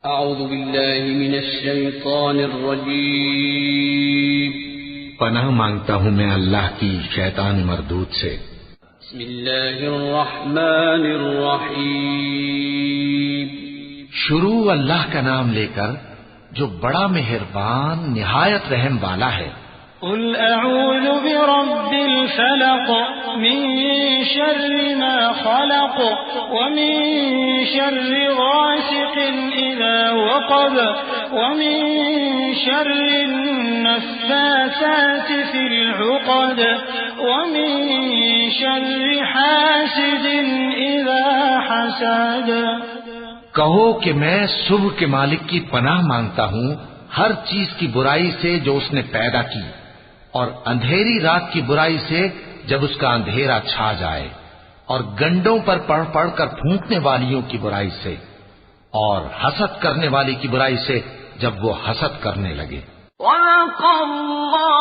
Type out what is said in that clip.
اعوذ باللہ من الشیطان الرجیم، پناہ مانگتا ہوں میں اللہ کی شیطان مردود سے۔ بسم اللہ الرحمن الرحیم، شروع اللہ کا نام لے کر جو بڑا مہربان نہایت رحم والا ہے۔ قل اعوذ برب الفلق من شر ما خلق ومن شر غاسق اذا وقب ومن شر النفاثات في العقد ومن شر حاسد اذا حسد۔ کہو کہ میں صبح کے مالک کی پناہ مانگتا ہوں ہر چیز کی برائی سے جو اس نے پیدا کی، اور اندھیری رات کی برائی سے جب اس کا اندھیرا چھا جائے، اور گنڈوں پر پڑھ پڑھ کر پھونکنے والیوں کی برائی سے، اور حسد کرنے والی کی برائی سے جب وہ حسد کرنے لگے۔ وَلَقَ اللَّهُ